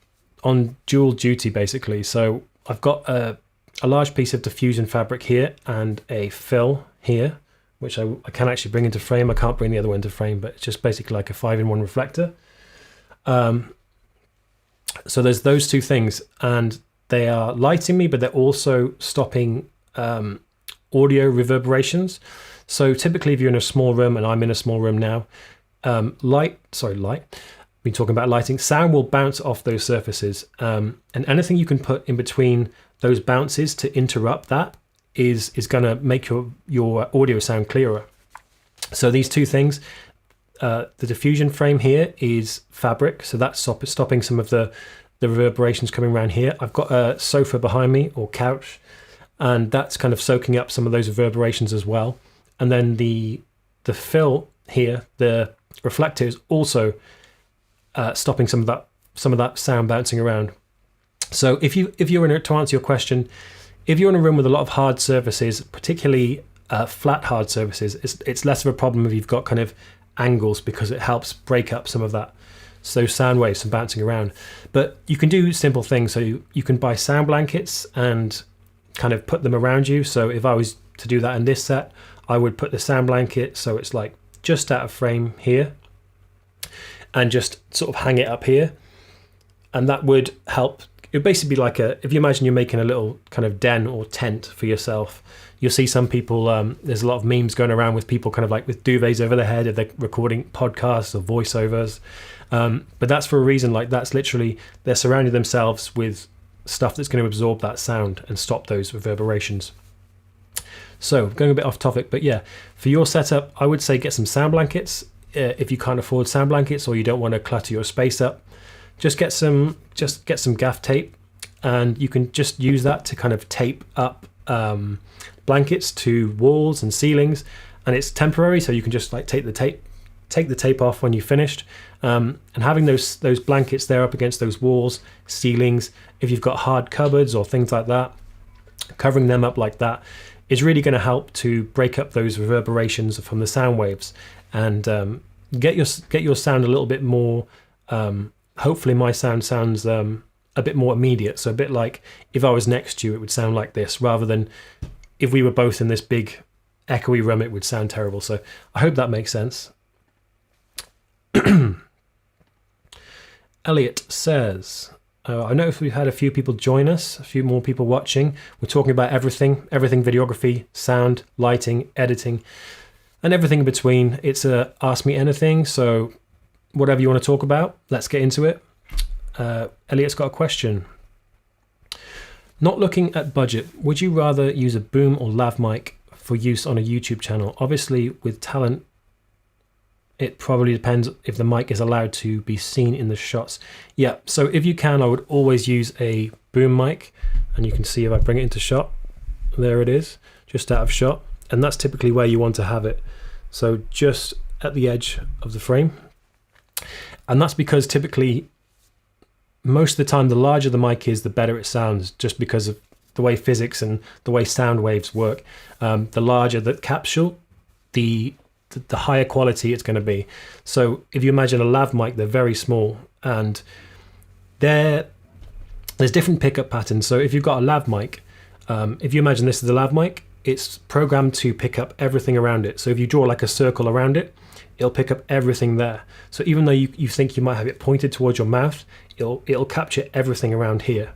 A: on dual duty, basically. So I've got a large piece of diffusion fabric here and a fill here, which I can actually bring into frame. I can't bring the other one into frame, but it's just basically like a 5-in-1 reflector. So there's those two things, and they are lighting me, but they're also stopping audio reverberations. So typically if you're in a small room, and I'm in a small room now, been talking about lighting, sound will bounce off those surfaces, and anything you can put in between those bounces to interrupt that is going to make your audio sound clearer. So these two things, the diffusion frame here is fabric, so that's stopping some of the reverberations coming around here. I've got a sofa behind me, or couch, and that's kind of soaking up some of those reverberations as well. And then the fill here, the reflector, is also stopping some of that sound bouncing around. So if you're in to answer your question, if you're in a room with a lot of hard surfaces, particularly flat hard surfaces, it's less of a problem if you've got kind of angles, because it helps break up some of that, so sound waves from bouncing around. But you can do simple things. So you can buy sound blankets and kind of put them around you. So if I was to do that in this set, I would put the sound blanket so it's like just out of frame here, and just sort of hang it up here, and that would help. It would basically be like if you imagine you're making a little kind of den or tent for yourself. You'll see some people, there's a lot of memes going around with people kind of like with duvets over their head if they're recording podcasts or voiceovers. But that's for a reason. Like, that's literally, they're surrounding themselves with stuff that's going to absorb that sound and stop those reverberations. So going a bit off topic, but yeah, for your setup, I would say get some sound blankets. If you can't afford sound blankets, or you don't want to clutter your space up, just get some gaff tape, and you can just use that to kind of tape up blankets to walls and ceilings, and it's temporary, so you can just like take the tape off when you've finished, and having those blankets there up against those walls, ceilings, if you've got hard cupboards or things like that, covering them up like that is really going to help to break up those reverberations from the sound waves, and get your sound a little bit more. Hopefully my sound sounds a bit more immediate, so a bit like if I was next to you, it would sound like this, rather than if we were both in this big echoey room, it would sound terrible. So I hope that makes sense. Elliot says, I noticed we've had a few people join us, a few more people watching. We're talking about everything videography, sound, lighting, editing, and everything in between. It's a Ask Me Anything, so whatever you want to talk about, let's get into it. Elliot's got a question. Not looking at budget, would you rather use a boom or lav mic for use on a YouTube channel? Obviously, with talent It probably depends if the mic is allowed to be seen in the shots. Yeah, so if you can, I would always use a boom mic, and you can see if I bring it into shot, there it is, just out of shot, and that's typically where you want to have it. So just at the edge of the frame. And that's because typically, most of the time, the larger the mic is, the better it sounds, just because of the way physics and the way sound waves work. The larger the capsule, the higher quality it's going to be. So if you imagine a lav mic, they're very small, and there's different pickup patterns. So if you've got a lav mic, if you imagine this is a lav mic, it's programmed to pick up everything around it. So if you draw like a circle around it, it'll pick up everything there. So even though you think you might have it pointed towards your mouth, it'll capture everything around here.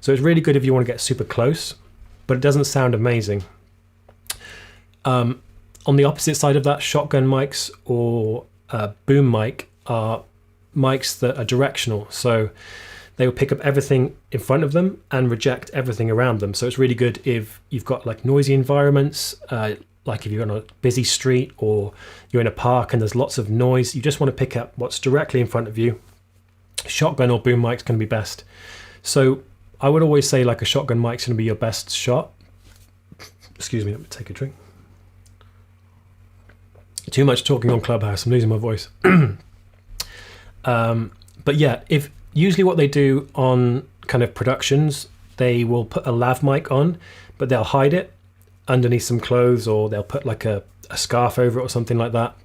A: So it's really good if you want to get super close, but it doesn't sound amazing. On the opposite side of that, shotgun mics or boom mic are mics that are directional. So they will pick up everything in front of them and reject everything around them. So it's really good if you've got like noisy environments, like if you're on a busy street or you're in a park and there's lots of noise, you just want to pick up what's directly in front of you. Shotgun or boom mic's going to be best. So I would always say like a shotgun mic's going to be your best shot. Excuse me, let me take a drink. Too much talking on Clubhouse, I'm losing my voice. But yeah, usually what they do on kind of productions, they will put a lav mic on, but they'll hide it underneath some clothes, or they'll put like a scarf over it or something like that.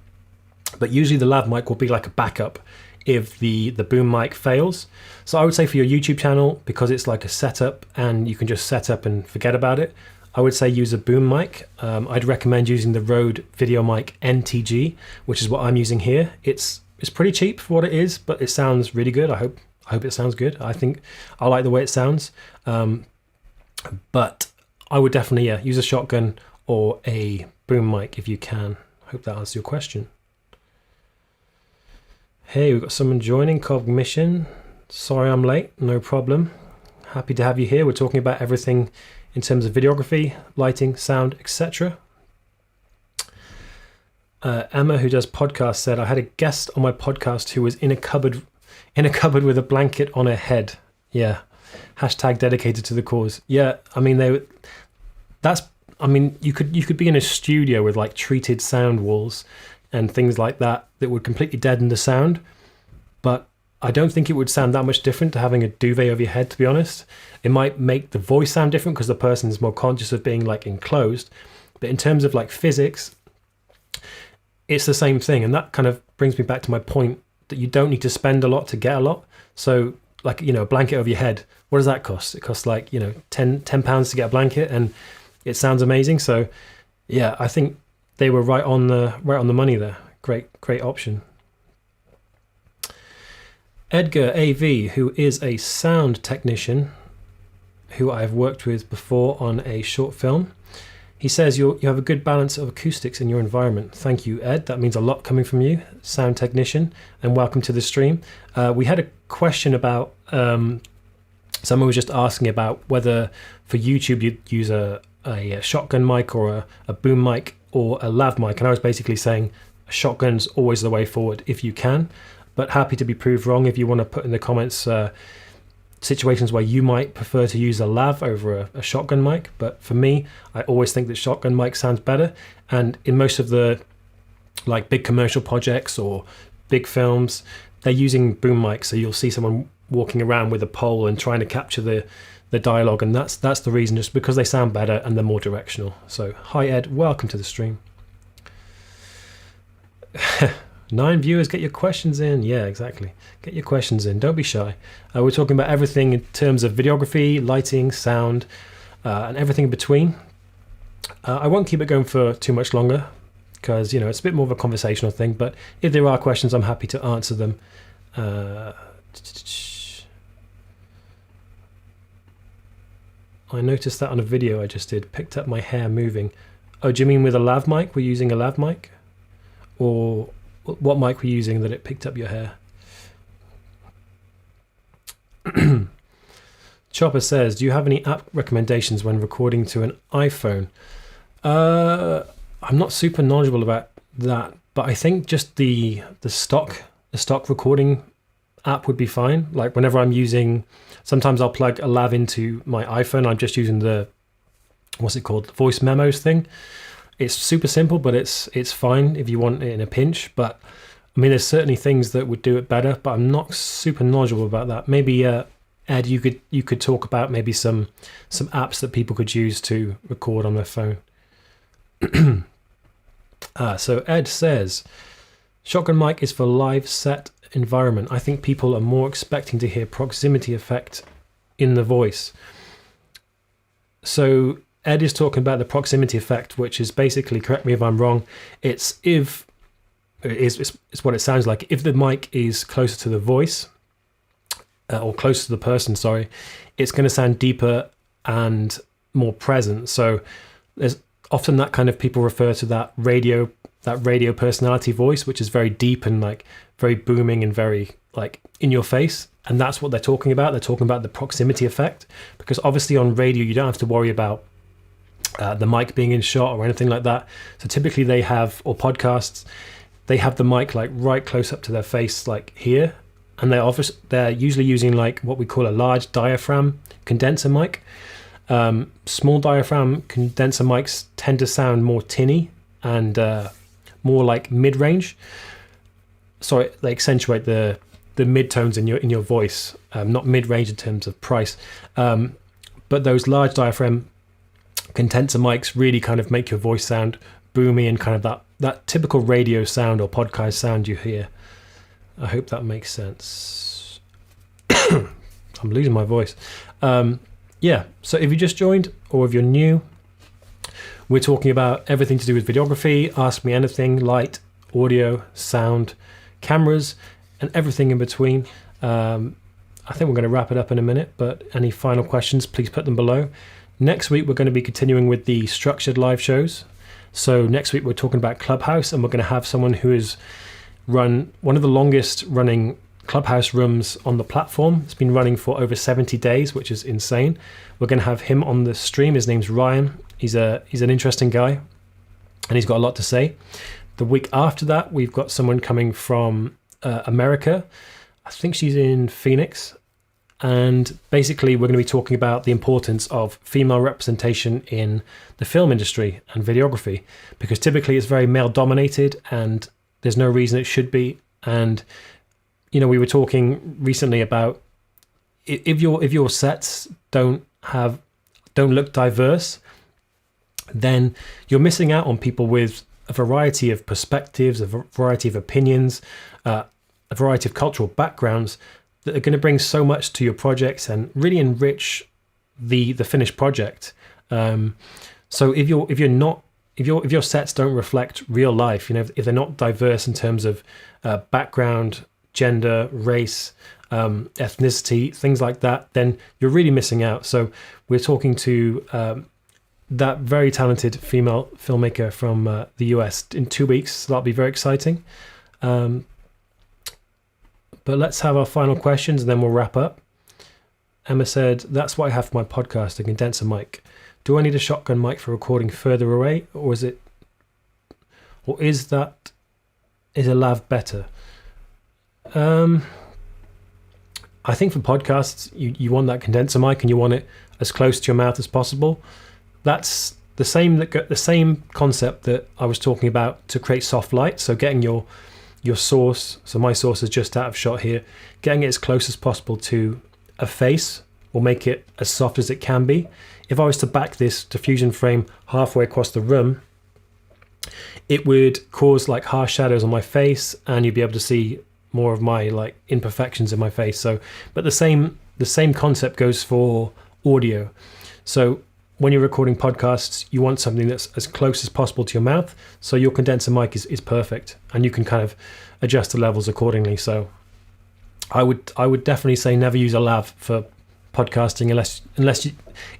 A: But usually the lav mic will be like a backup if the boom mic fails. So I would say for your YouTube channel, because it's like a setup and you can just set up and forget about it, I would say use a boom mic. I'd recommend using the Rode VideoMic NTG, which is what I'm using here. It's pretty cheap for what it is, but it sounds really good. I hope it sounds good. I like the way it sounds. But I would definitely use a shotgun or a boom mic if you can. Hope that answers your question. Hey, we've got someone joining, Cognition. Sorry I'm late, no problem. Happy to have you here. We're talking about everything in terms of videography, lighting, sound, etc. Emma, who does podcasts, said, I had a guest on my podcast who was in a cupboard with a blanket on her head. Yeah. Hashtag dedicated to the cause. Yeah, I mean you could be in a studio with like treated sound walls and things like that would completely deaden the sound, but I don't think it would sound that much different to having a duvet over your head, to be honest. It might make the voice sound different because the person's more conscious of being like enclosed, but in terms of like physics, it's the same thing. And that kind of brings me back to my point that you don't need to spend a lot to get a lot. So like, a blanket over your head, what does that cost? It costs like, 10 pounds to get a blanket, and it sounds amazing. So yeah, I think they were right on the money there. Great option. Edgar AV, who is a sound technician who I've worked with before on a short film, he says you have a good balance of acoustics in your environment. Thank you, Ed. That means a lot coming from you, sound technician, and welcome to the stream. We had a question about, someone was just asking about whether for YouTube you'd use a shotgun mic or a boom mic or a lav mic, and I was basically saying a shotgun's always the way forward if you can, but happy to be proved wrong if you want to put in the comments situations where you might prefer to use a lav over a shotgun mic. But for me, I always think that shotgun mic sounds better, and in most of the like big commercial projects or big films, they're using boom mics, so you'll see someone walking around with a pole and trying to capture the dialogue, and that's the reason, just because they sound better and they're more directional. So hi Ed, welcome to the stream. 9 viewers, get your questions in. Yeah, exactly, get your questions in, don't be shy. We're talking about everything in terms of videography, lighting, sound, and everything in between. I won't keep it going for too much longer because it's a bit more of a conversational thing, but if there are questions, I'm happy to answer them. I noticed that on a video I just did, picked up my hair moving. Oh, do you mean with a lav mic? We're using a lav mic? Or what mic we're using that it picked up your hair? Chopper says, do you have any app recommendations when recording to an iPhone? I'm not super knowledgeable about that, But I think just the stock recording app would be fine. Like whenever I'm using, sometimes I'll plug a lav into my iPhone. I'm just using the, what's it called, voice memos thing. It's super simple, but it's fine if you want it in a pinch. But I mean, there's certainly things that would do it better, but I'm not super knowledgeable about that. Maybe Ed, you could talk about maybe some apps that people could use to record on their phone. So Ed says, shotgun mic is for live set environment. I think people are more expecting to hear proximity effect in the voice. So Ed is talking about the proximity effect, which is basically, correct me if I'm wrong, it's what it sounds like. If the mic is closer to the voice, or closer to the person, sorry, it's going to sound deeper and more present. So there's often that kind of, people refer to that radio personality voice, which is very deep and like very booming and very like in your face. And that's what they're talking about. They're talking about the proximity effect, because obviously on radio, you don't have to worry about the mic being in shot or anything like that. So typically they have, or podcasts, they have the mic like right close up to their face, like here. And they're usually using like what we call a large diaphragm condenser mic. Small diaphragm condenser mics tend to sound more tinny and more like mid-range. Sorry, they accentuate the mid-tones in your voice, not mid-range in terms of price. But those large diaphragm condenser mics really kind of make your voice sound boomy and kind of that typical radio sound or podcast sound you hear. I hope that makes sense. I'm losing my voice. Yeah, so if you just joined or if you're new, we're talking about everything to do with videography, ask me anything, light, audio, sound, cameras, and everything in between. I think we're going to wrap it up in a minute, but any final questions, please put them below. Next week, we're going to be continuing with the structured live shows. So next week, we're talking about Clubhouse, and we're going to have someone who has run one of the longest running Clubhouse rooms on the platform. It's been running for over 70 days, which is insane. We're going to have him on the stream. His name's Ryan. He's an interesting guy, and he's got a lot to say. The week after that, we've got someone coming from America. I think she's in Phoenix. And basically, we're going to be talking about the importance of female representation in the film industry and videography, because typically it's very male dominated and there's no reason it should be. And, you know, we were talking recently about if your sets don't look diverse, then you're missing out on people with a variety of perspectives, a variety of opinions, a variety of cultural backgrounds that are going to bring so much to your projects and really enrich the finished project. So if your sets don't reflect real life, you know, if they're not diverse in terms of background, gender, race, ethnicity, things like that, then you're really missing out. So we're talking to that very talented female filmmaker from the US in 2 weeks. So that'll be very exciting. But let's have our final questions and then we'll wrap up. Emma said, that's what I have for my podcast, a condenser mic. Do I need a shotgun mic for recording further away, or is a lav better? I think for podcasts, you want that condenser mic and you want it as close to your mouth as possible. That's the same concept that I was talking about to create soft light. So getting your source, so my source is just out of shot here, getting it as close as possible to a face will make it as soft as it can be. If I was to back this diffusion frame halfway across the room, it would cause like harsh shadows on my face and you'd be able to see more of my like imperfections in my face. So, but the same concept goes for audio. So when you're recording podcasts, you want something that's as close as possible to your mouth. So your condenser mic is perfect, and you can kind of adjust the levels accordingly. So I would definitely say never use a lav for podcasting unless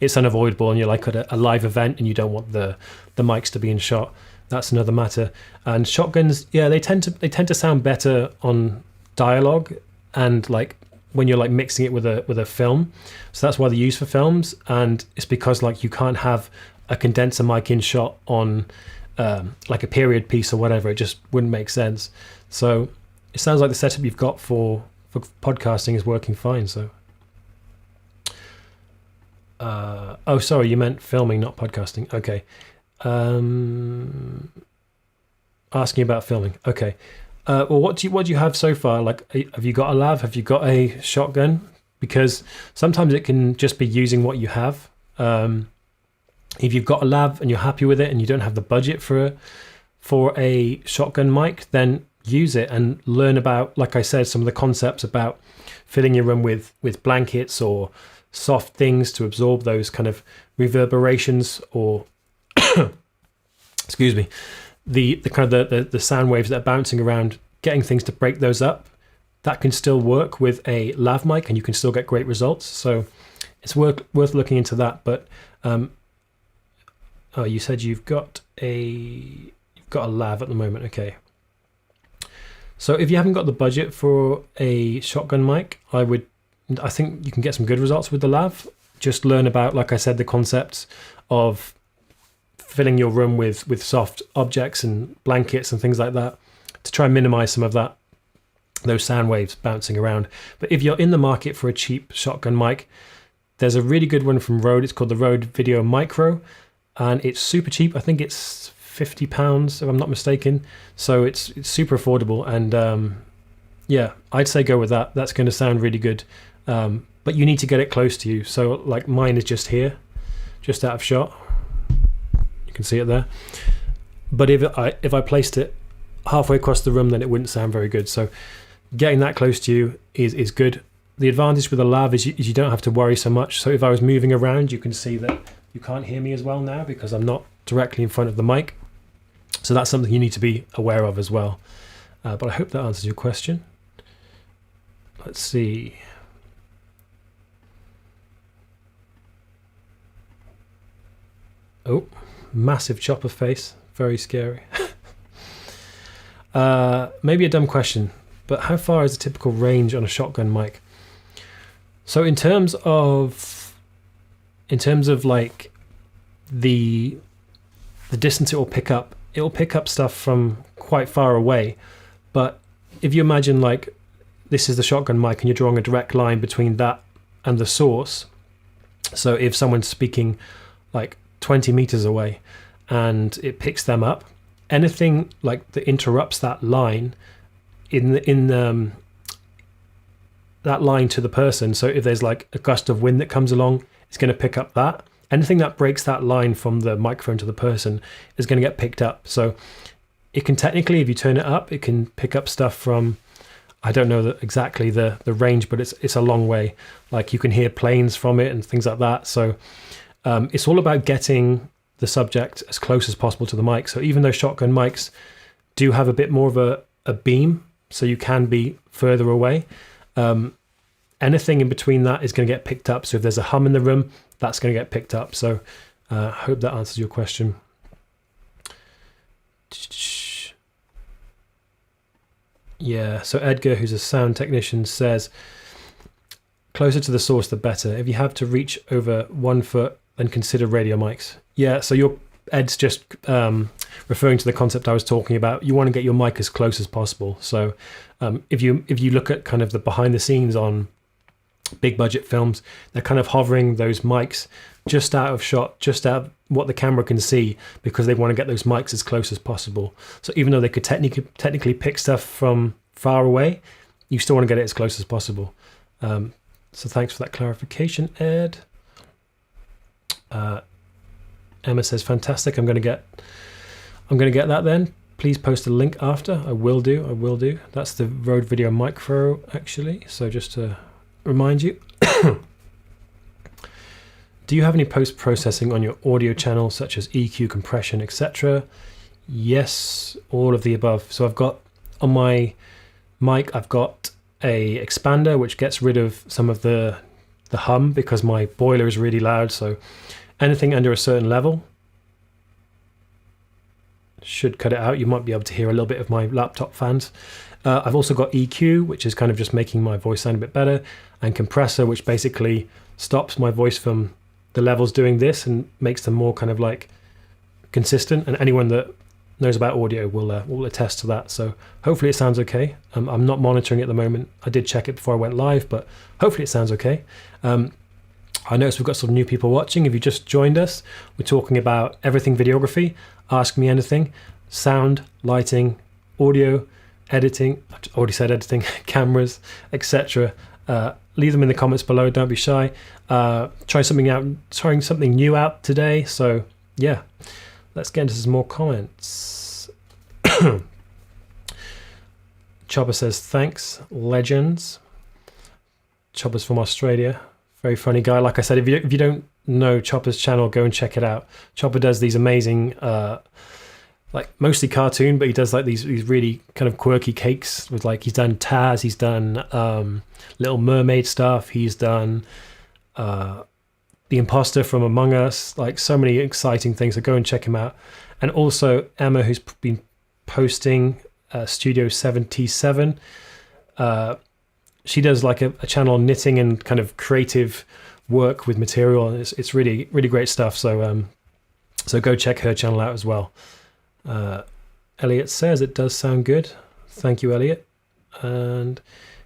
A: it's unavoidable and you're like at a live event and you don't want the mics to be in shot. That's another matter. And shotguns, yeah, they tend to sound better on dialogue and like when you're like mixing it with a film. So that's why they're used for films, and it's because like you can't have a condenser mic in shot on like a period piece or whatever. It just wouldn't make sense. So it sounds like the setup you've got for podcasting is working fine. So, oh, sorry, you meant filming, not podcasting. Okay. Asking about filming. Okay. Well, what do you have so far? Like, have you got a lav? Have you got a shotgun? Because sometimes it can just be using what you have. If you've got a lav and you're happy with it and you don't have the budget for a shotgun mic, then use it and learn about, like I said, some of the concepts about filling your room with blankets or soft things to absorb those kind of reverberations, or excuse me, the kind of the sound waves that are bouncing around, getting things to break those up. That can still work with a lav mic and you can still get great results. So it's worth looking into that. But oh, you said you've got a lav at the moment. Okay. So if you haven't got the budget for a shotgun mic, I think you can get some good results with the lav. Just learn about, like I said, the concepts of filling your room with soft objects and blankets and things like that to try and minimize some of those sound waves bouncing around. But if you're in the market for a cheap shotgun mic, there's a really good one from Rode. It's called the Rode Video Micro, and it's super cheap. I think it's £50 if I'm not mistaken. So it's super affordable, and yeah, I'd say go with that. That's going to sound really good. But you need to get it close to you. So like mine is just here, just out of shot. You can see it there. But if I placed it halfway across the room, then it wouldn't sound very good. So getting that close to you is good. The advantage with a lav is you don't have to worry so much. So if I was moving around, you can see that you can't hear me as well now because I'm not directly in front of the mic. So that's something you need to be aware of as well. But I hope that answers your question. Let's see. Oh, massive chopper face. Very scary. Maybe a dumb question, but how far is the typical range on a shotgun mic? So in terms of like the distance it will pick up stuff from quite far away. But if you imagine like this is the shotgun mic and you're drawing a direct line between that and the source. So if someone's speaking like 20 meters away and it picks them up, anything like that interrupts that line in that line to the person. So if there's like a gust of wind that comes along, it's going to pick up that. Anything that breaks that line from the microphone to the person is going to get picked up. So it can technically, if you turn it up, it can pick up stuff from, I don't know exactly the range, but it's a long way. Like you can hear planes from it and things like that. So it's all about getting the subject as close as possible to the mic. So even though shotgun mics do have a bit more of a beam, so you can be further away, anything in between that is going to get picked up. So if there's a hum in the room, that's going to get picked up. So I hope that answers your question. Yeah, so Edgar, who's a sound technician, says, closer to the source, the better. If you have to reach over 1 foot, then consider radio mics. Yeah, so Ed's just referring to the concept I was talking about. You want to get your mic as close as possible. So if you look at kind of the behind the scenes on big budget films, they're kind of hovering those mics just out of shot, just out of what the camera can see, because they want to get those mics as close as possible. So even though they could technically pick stuff from far away, you still want to get it as close as possible. So thanks for that clarification, Ed. Emma says, fantastic. I'm going to get that then. Please post a link after. I will do. That's the Rode Video Micro, actually. So just to remind you. Do you have any post-processing on your audio channel, such as EQ, compression, etc.? Yes, all of the above. So I've got on my mic, I've got a expander which gets rid of some of the hum because my boiler is really loud. So anything under a certain level should cut it out. You might be able to hear a little bit of my laptop fans. I've also got EQ, which is kind of just making my voice sound a bit better, and compressor, which basically stops my voice from the levels doing this and makes them more kind of like consistent. And anyone that knows about audio will attest to that. So hopefully it sounds okay. I'm not monitoring at the moment. I did check it before I went live, but hopefully it sounds okay. I noticed we've got some new people watching. If you just joined us, we're talking about everything videography. Ask me anything: sound, lighting, audio, editing. I already said editing, cameras, etc. Leave them in the comments below. Don't be shy. Trying something new out today. So yeah, let's get into some more comments. Chopper says thanks, legends. Chopper's from Australia. Very funny guy. Like I said, if you don't know Chopper's channel, go and check it out. Chopper does these amazing, like mostly cartoon, but he does like these really kind of quirky cakes with, like, he's done Taz, he's done Little Mermaid stuff, he's done The Imposter from Among Us, like so many exciting things. So go and check him out. And also Emma, who's been posting Studio 77. She does like a channel on knitting and kind of creative work with material, and it's really great stuff. So so go check her channel out as well. Elliot says it does sound good. Thank you, Elliot. And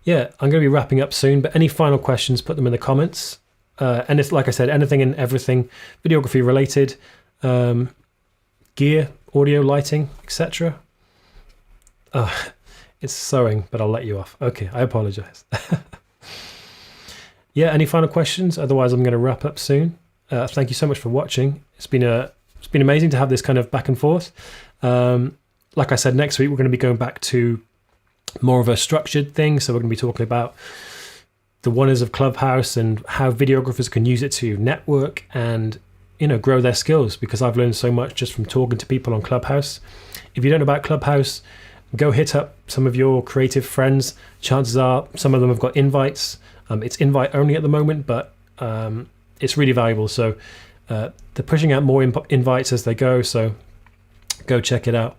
A: yeah, I'm going to be wrapping up soon, but any final questions, put them in the comments. And it's, like I said, anything and everything videography related, gear, audio, lighting, etc. It's sewing, but I'll let you off. Okay, I apologize. Yeah, any final questions? Otherwise, I'm going to wrap up soon. Thank you so much for watching. It's been amazing to have this kind of back and forth. Like I said, next week we're going to be going back to more of a structured thing. So we're going to be talking about the wonders of Clubhouse and how videographers can use it to network and, you know, grow their skills, because I've learned so much just from talking to people on Clubhouse. If you don't know about Clubhouse, go hit up some of your creative friends. Chances are some of them have got invites. It's invite only at the moment, but it's really valuable. So they're pushing out more invites as they go. So go check it out.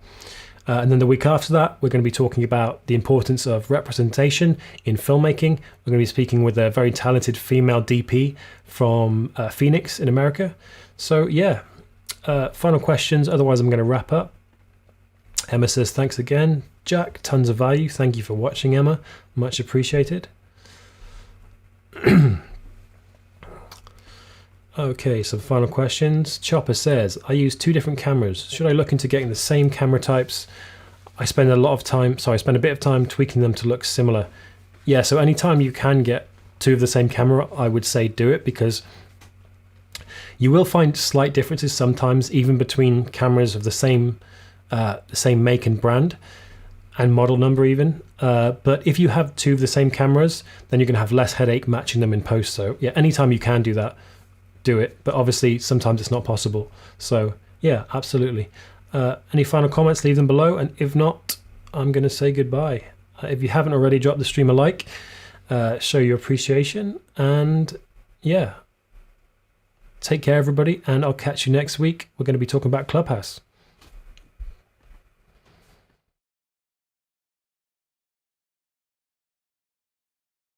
A: And then the week after that, we're going to be talking about the importance of representation in filmmaking. We're going to be speaking with a very talented female DP from Phoenix in America. So yeah, final questions. Otherwise, I'm going to wrap up. Emma says, thanks again, Jack. Tons of value. Thank you for watching, Emma. Much appreciated. Okay, so final questions. Chopper says, I use 2 different cameras. Should I look into getting the same camera types? I spend a bit of time tweaking them to look similar. Yeah, so anytime you can get 2 of the same camera, I would say do it, because you will find slight differences sometimes, even between cameras of the same make and brand and model number even. But if you have 2 of the same cameras, then you're going to have less headache matching them in post. So yeah, anytime you can do that, do it. But obviously sometimes it's not possible. So yeah, absolutely. Any final comments, leave them below. And if not, I'm going to say goodbye. If you haven't already, drop the stream a like, show your appreciation. And yeah, take care everybody. And I'll catch you next week. We're going to be talking about Clubhouse.